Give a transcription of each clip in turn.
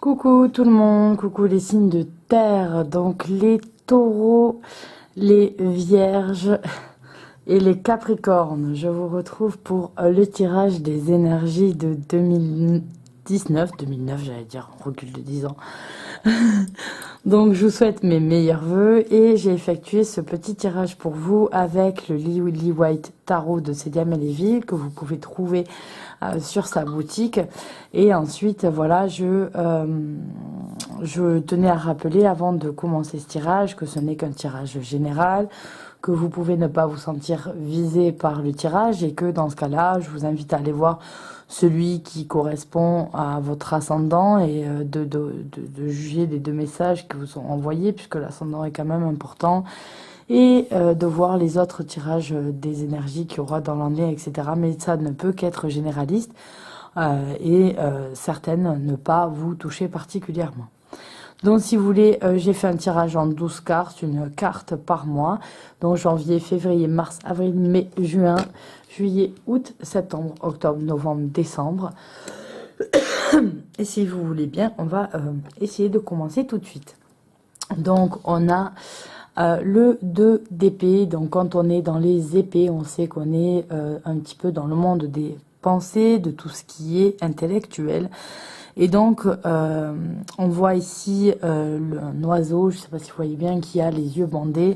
Coucou tout le monde, coucou les signes de terre, donc les taureaux, les vierges et les capricornes. Je vous retrouve pour le tirage des énergies de 2009 j'allais dire, on recule de 10 ans. Donc je vous souhaite mes meilleurs vœux et j'ai effectué ce petit tirage pour vous avec le Lily White Tarot de Célia Melléville que vous pouvez trouver sur sa boutique. Et ensuite voilà, je tenais à rappeler avant de commencer ce tirage que ce n'est qu'un tirage général, que vous pouvez ne pas vous sentir visé par le tirage et que dans ce cas-là, je vous invite à aller voir celui qui correspond à votre ascendant et de juger des deux messages qui vous sont envoyés puisque l'ascendant est quand même important et de voir les autres tirages des énergies qu'il y aura dans l'année, etc. Mais ça ne peut qu'être généraliste et certaines ne pas vous toucher particulièrement. Donc si vous voulez, j'ai fait un tirage en 12 cartes, une carte par mois. Donc janvier, février, mars, avril, mai, juin, juillet, août, septembre, octobre, novembre, décembre. Et si vous voulez bien, on va essayer de commencer tout de suite. Donc on a le 2 d'épée. Donc quand on est dans les épées, on sait qu'on est un petit peu dans le monde des pensées, de tout ce qui est intellectuel. Et donc, on voit ici un oiseau, je ne sais pas si vous voyez bien, qui a les yeux bandés.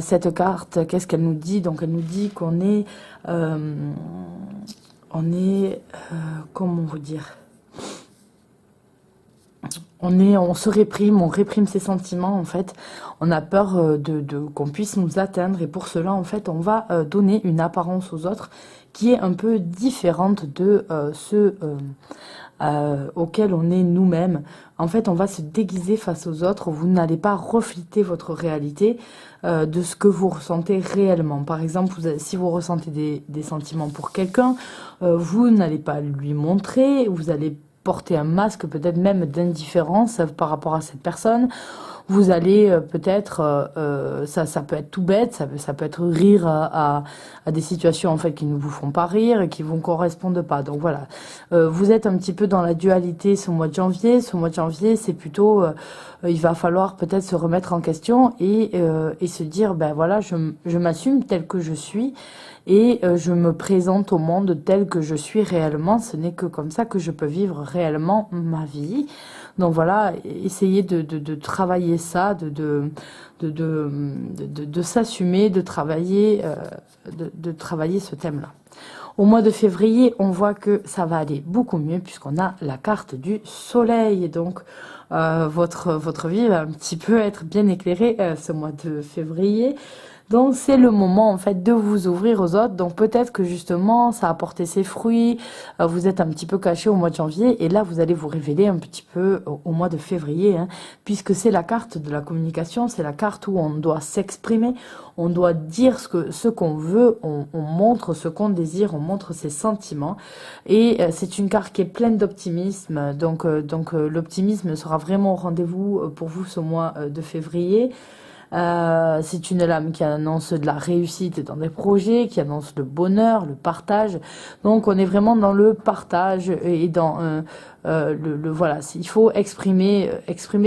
Cette carte, qu'est-ce qu'elle nous dit? Donc, elle nous dit qu'on est, comment vous dire? On se réprime, on réprime ses sentiments, en fait. On a peur qu'on puisse nous atteindre. Et pour cela, en fait, on va donner une apparence aux autres qui est un peu différente de auquel on est nous-mêmes. En fait, on va se déguiser face aux autres. Vous n'allez pas refléter votre réalité de ce que vous ressentez réellement. Par exemple, si vous ressentez des sentiments pour quelqu'un, vous n'allez pas lui montrer. Vous allez porter un masque peut-être même d'indifférence par rapport à cette personne. Vous allez peut-être, ça peut être tout bête, ça peut être rire à des situations en fait qui ne vous font pas rire et qui vous correspondent pas. Donc voilà, vous êtes un petit peu dans la dualité ce mois de janvier. Ce mois de janvier, c'est plutôt, il va falloir peut-être se remettre en question et se dire, ben voilà, je m'assume tel que je suis. Et je me présente au monde tel que je suis réellement. Ce n'est que comme ça que je peux vivre réellement ma vie. Donc voilà, essayez de travailler ça, de s'assumer, de travailler ce thème-là. Au mois de février, on voit que ça va aller beaucoup mieux puisqu'on a la carte du soleil. Donc votre vie va un petit peu être bien éclairée ce mois de février. Donc c'est le moment en fait de vous ouvrir aux autres. Donc peut-être que justement ça a porté ses fruits, vous êtes un petit peu caché au mois de janvier et là vous allez vous révéler un petit peu au mois de février, hein, puisque c'est la carte de la communication, c'est la carte où on doit s'exprimer, on doit dire ce qu'on veut, on montre ce qu'on désire, on montre ses sentiments et c'est une carte qui est pleine d'optimisme. Donc l'optimisme sera vraiment au rendez-vous pour vous ce mois de février. C'est une lame qui annonce de la réussite dans des projets, qui annonce le bonheur, le partage. Donc on est vraiment dans le partage et dans voilà, il faut exprimer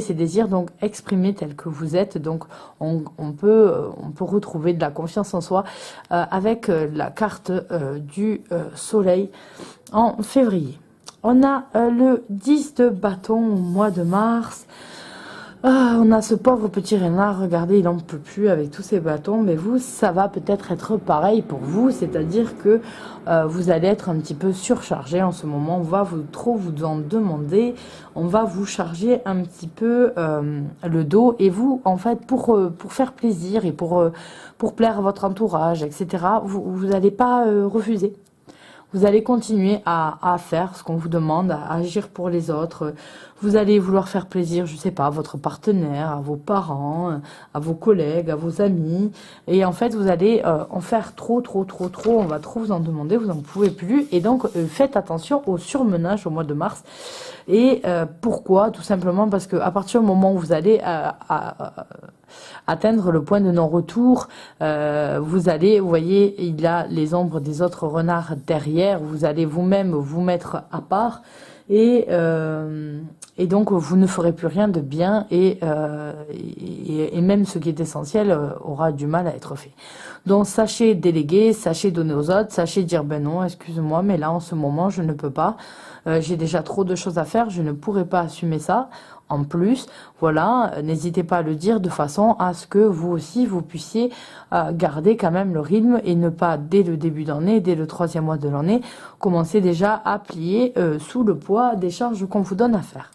ses désirs, donc exprimer tel que vous êtes. Donc on peut retrouver de la confiance en soi avec la carte du soleil en février. On a le 10 de bâton au mois de mars. On a ce pauvre petit renard, regardez, il en peut plus avec tous ces bâtons, mais vous, ça va peut-être être pareil pour vous, c'est-à-dire que vous allez être un petit peu surchargé en ce moment, on va trop vous en demander, on va vous charger un petit peu le dos, et vous, en fait, pour faire plaisir et pour plaire à votre entourage, etc., vous n'allez pas refuser. Vous allez continuer à faire ce qu'on vous demande, à agir pour les autres. Vous allez vouloir faire plaisir, je sais pas, à votre partenaire, à vos parents, à vos collègues, à vos amis. Et en fait, vous allez en faire trop. On va trop vous en demander, vous n'en pouvez plus. Et donc, faites attention au surmenage au mois de mars. Et pourquoi? Tout simplement parce que à partir du moment où vous allez atteindre le point de non-retour. Vous allez, vous voyez, il y a les ombres des autres renards derrière. Vous allez vous-même vous mettre à part et donc vous ne ferez plus rien de bien et même ce qui est essentiel aura du mal à être fait. Donc sachez déléguer, sachez donner aux autres, sachez dire ben non, excuse-moi, mais là en ce moment je ne peux pas. J'ai déjà trop de choses à faire, je ne pourrai pas assumer ça. En plus, voilà, n'hésitez pas à le dire de façon à ce que vous aussi, vous puissiez garder quand même le rythme et ne pas, dès le début d'année, dès le 3e mois de l'année, commencer déjà à plier sous le poids des charges qu'on vous donne à faire.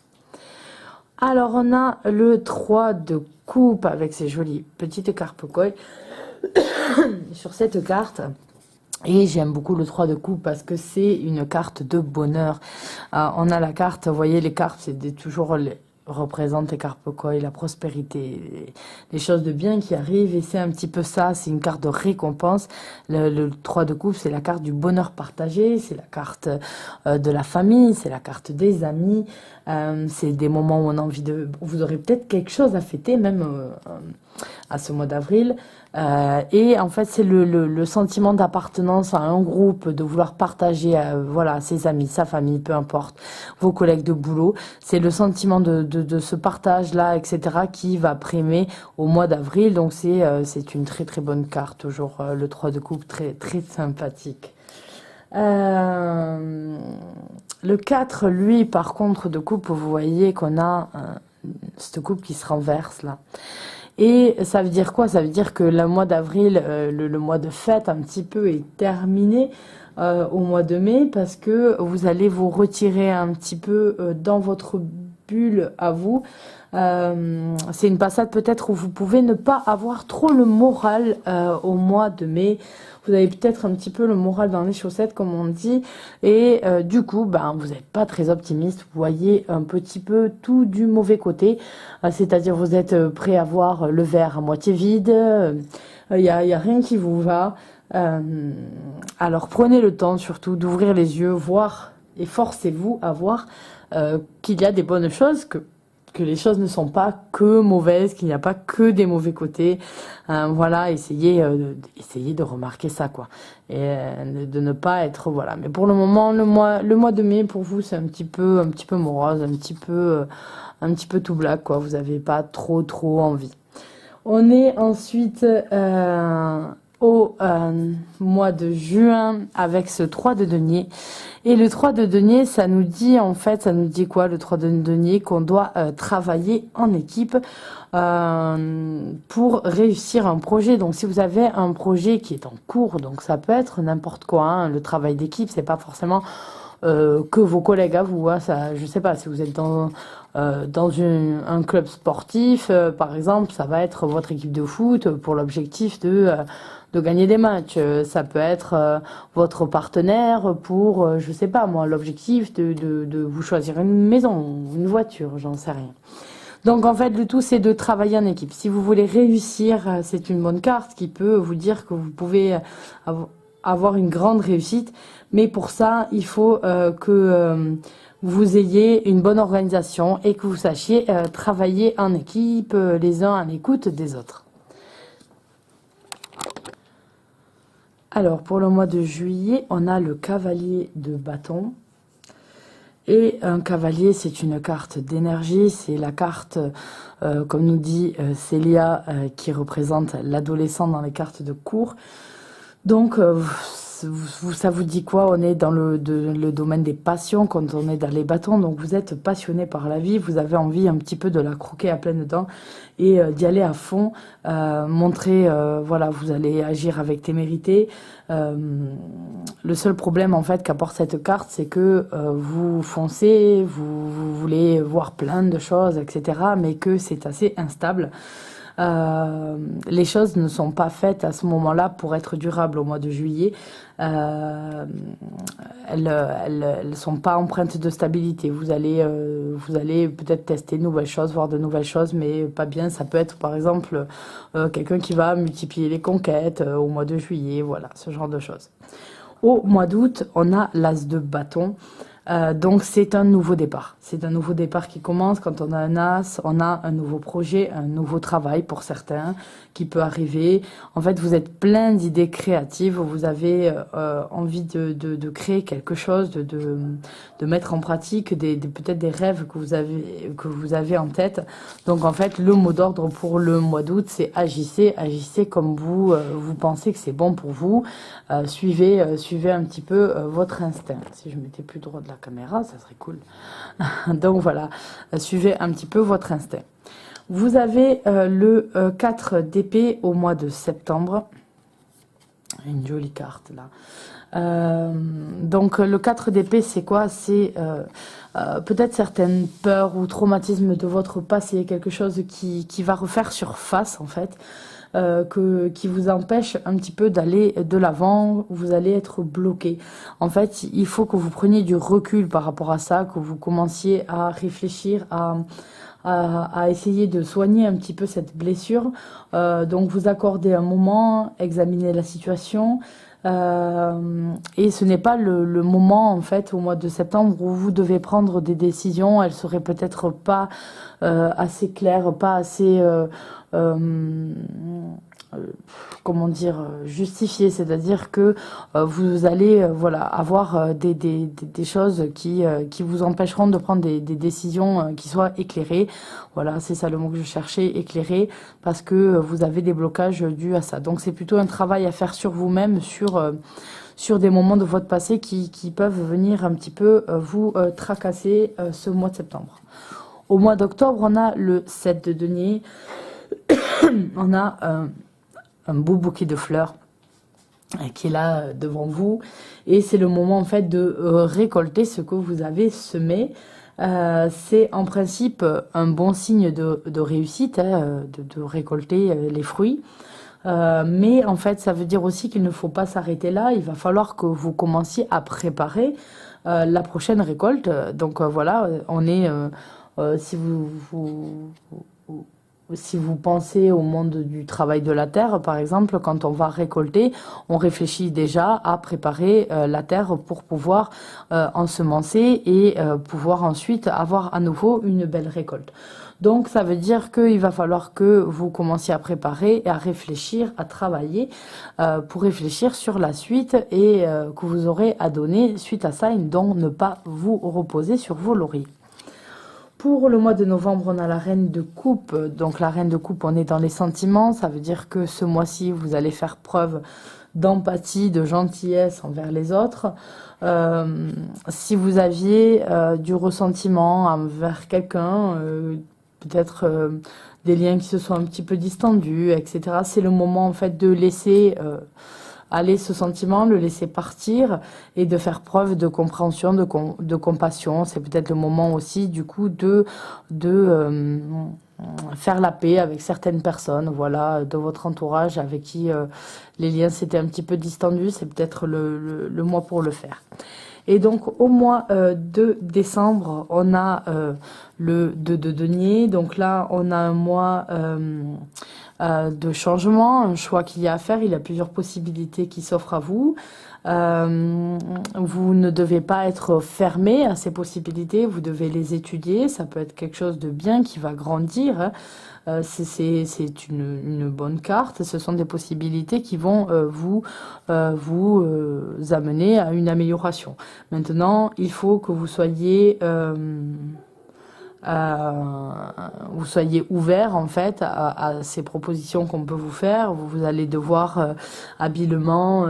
Alors, on a le 3 de coupe avec ces jolies petites cartes koi sur cette carte. Et j'aime beaucoup le 3 de coupe parce que c'est une carte de bonheur. On a la carte, vous voyez, les cartes, c'est toujours représentent les cartes koi, la prospérité, les choses de bien qui arrivent. Et c'est un petit peu ça, c'est une carte de récompense. Le 3 de coupe, c'est la carte du bonheur partagé, c'est la carte de la famille, c'est la carte des amis. C'est des moments où on a envie de... Vous aurez peut-être quelque chose à fêter, même à ce mois d'avril. Et en fait, c'est le sentiment d'appartenance à un groupe, de vouloir partager, voilà, ses amis, sa famille, peu importe, vos collègues de boulot. C'est le sentiment de ce partage-là, etc., qui va primer au mois d'avril. Donc, c'est une très, très bonne carte, toujours le 3 de coupe, très, très sympathique. Le 4, lui, par contre, de coupe, vous voyez qu'on a cette coupe qui se renverse, là. Et ça veut dire quoi? Ça veut dire que le mois d'avril, le mois de fête un petit peu est terminé au mois de mai parce que vous allez vous retirer un petit peu dans votre bulle à vous. C'est une passade peut-être où vous pouvez ne pas avoir trop le moral au mois de mai. Vous avez peut-être un petit peu le moral dans les chaussettes, comme on dit, et du coup, ben, vous n'êtes pas très optimiste. Vous voyez un petit peu tout du mauvais côté, c'est-à-dire vous êtes prêt à voir le verre à moitié vide. Il y a rien qui vous va. Alors prenez le temps surtout d'ouvrir les yeux, voir et forcez-vous à voir qu'il y a des bonnes choses, que les choses ne sont pas que mauvaises, qu'il n'y a pas que des mauvais côtés. Voilà, essayez de remarquer ça, quoi. Et de ne pas être, voilà. Mais pour le moment, le mois de mai, pour vous, c'est un petit peu morose, un petit peu tout black, quoi. Vous n'avez pas trop envie. On est ensuite au mois de juin avec ce 3 de denier. Et le 3 de denier, ça nous dit quoi le 3 de denier? Qu'on doit travailler en équipe pour réussir un projet. Donc si vous avez un projet qui est en cours, donc ça peut être n'importe quoi, hein, le travail d'équipe, c'est pas forcément que vos collègues à vous, hein, ça, je sais pas, si vous êtes dans un club sportif, par exemple, ça va être votre équipe de foot pour l'objectif de gagner des matchs. Ça peut être votre partenaire pour, je sais pas moi, l'objectif de vous choisir une maison, une voiture, j'en sais rien. Donc en fait, le tout, c'est de travailler en équipe. Si vous voulez réussir, c'est une bonne carte qui peut vous dire que vous pouvez avoir une grande réussite. Mais pour ça, il faut que vous ayez une bonne organisation et que vous sachiez travailler en équipe, les uns à l'écoute des autres. Alors, pour le mois de juillet, on a le cavalier de bâton. Et un cavalier, c'est une carte d'énergie. C'est la carte, comme nous dit Célia, qui représente l'adolescent dans les cartes de cours. Donc, ça vous dit quoi? On est dans le domaine des passions quand on est dans les bâtons. Donc, vous êtes passionné par la vie. Vous avez envie un petit peu de la croquer à pleines dents et d'y aller à fond. Montrer, voilà, vous allez agir avec témérité. Le seul problème, en fait, qu'apporte cette carte, c'est que vous foncez, vous voulez voir plein de choses, etc., mais que c'est assez instable. Les choses ne sont pas faites à ce moment-là pour être durables au mois de juillet. Elles sont pas empreintes de stabilité. Vous allez peut-être tester de nouvelles choses, voir de nouvelles choses, mais pas bien. Ça peut être par exemple quelqu'un qui va multiplier les conquêtes au mois de juillet, voilà, ce genre de choses. Au mois d'août, on a l'as de bâton. Donc c'est un nouveau départ. C'est un nouveau départ qui commence. Quand on a un as, on a un nouveau projet, un nouveau travail pour certains qui peut arriver. En fait, vous êtes plein d'idées créatives. Vous avez envie de créer quelque chose, de mettre en pratique peut-être des rêves que vous avez en tête. Donc en fait, le mot d'ordre pour le mois d'août, c'est agissez. Agissez comme vous pensez que c'est bon pour vous. Suivez un petit peu votre instinct. Si je mettais plus droit de la caméra, ça serait cool. Donc voilà, suivez un petit peu votre instinct. Vous avez le 4 d'épée au mois de septembre. Une jolie carte là. Donc le 4 d'épée, c'est quoi? C'est peut-être certaines peurs ou traumatismes de votre passé, quelque chose qui va refaire surface en fait. Qui vous empêche un petit peu d'aller de l'avant, vous allez être bloqué. En fait, il faut que vous preniez du recul par rapport à ça, que vous commenciez à réfléchir, à essayer de soigner un petit peu cette blessure. Donc vous accordez un moment, examinez la situation. Et ce n'est pas le moment en fait au mois de septembre où vous devez prendre des décisions. Elles seraient peut-être pas assez claires, pas assez comment dire, justifiées. C'est-à-dire que vous allez voilà avoir des choses qui vous empêcheront de prendre des décisions qui soient éclairées. Voilà, c'est ça le mot que je cherchais, éclairé, parce que vous avez des blocages dus à ça. Donc c'est plutôt un travail à faire sur vous-même, sur des moments de votre passé qui peuvent venir un petit peu vous tracasser ce mois de septembre. Au mois d'octobre, on a le 7 de denier, on a un beau bouquet de fleurs qui est là devant vous, et c'est le moment en fait de récolter ce que vous avez semé. C'est en principe un bon signe de réussite, hein, de récolter les fruits. Mais en fait, ça veut dire aussi qu'il ne faut pas s'arrêter là. Il va falloir que vous commenciez à préparer la prochaine récolte. Donc voilà, on est si vous pensez au monde du travail de la terre, par exemple, quand on va récolter, on réfléchit déjà à préparer la terre pour pouvoir ensemencer et pouvoir ensuite avoir à nouveau une belle récolte. Donc ça veut dire qu'il va falloir que vous commenciez à préparer et à réfléchir, à travailler pour réfléchir sur la suite et que vous aurez à donner suite à ça, et donc ne pas vous reposer sur vos lauriers. Pour le mois de novembre, on a la reine de coupe. Donc la reine de coupe, on est dans les sentiments. Ça veut dire que ce mois-ci, vous allez faire preuve d'empathie, de gentillesse envers les autres. Si vous aviez du ressentiment envers quelqu'un, peut-être des liens qui se sont un petit peu distendus, etc., c'est le moment en fait de laisser aller ce sentiment, le laisser partir et de faire preuve de compréhension, de compassion. C'est peut-être le moment aussi du coup de faire la paix avec certaines personnes, voilà, de votre entourage avec qui les liens s'étaient un petit peu distendus. C'est peut-être le mois pour le faire. Et donc au mois de décembre, on a le 2 de denier. Donc là, on a un mois de changement, un choix qu'il y a à faire. Il y a plusieurs possibilités qui s'offrent à vous. Vous ne devez pas être fermé à ces possibilités, vous devez les étudier. Ça peut être quelque chose de bien qui va grandir, hein. C'est une bonne carte. Ce sont des possibilités qui vont vous amener à une amélioration. Maintenant, il faut que vous soyez ouvert en fait à ces propositions qu'on peut vous faire. Vous allez devoir habilement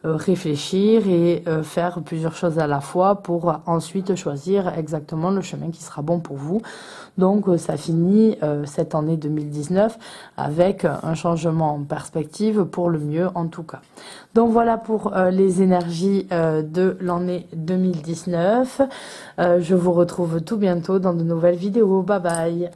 réfléchir et faire plusieurs choses à la fois pour ensuite choisir exactement le chemin qui sera bon pour vous. Donc ça finit cette année 2019 avec un changement en perspective pour le mieux en tout cas. Donc voilà pour les énergies de l'année 2019. Je vous retrouve tout bientôt dans de nouvelles vidéos. Bye bye.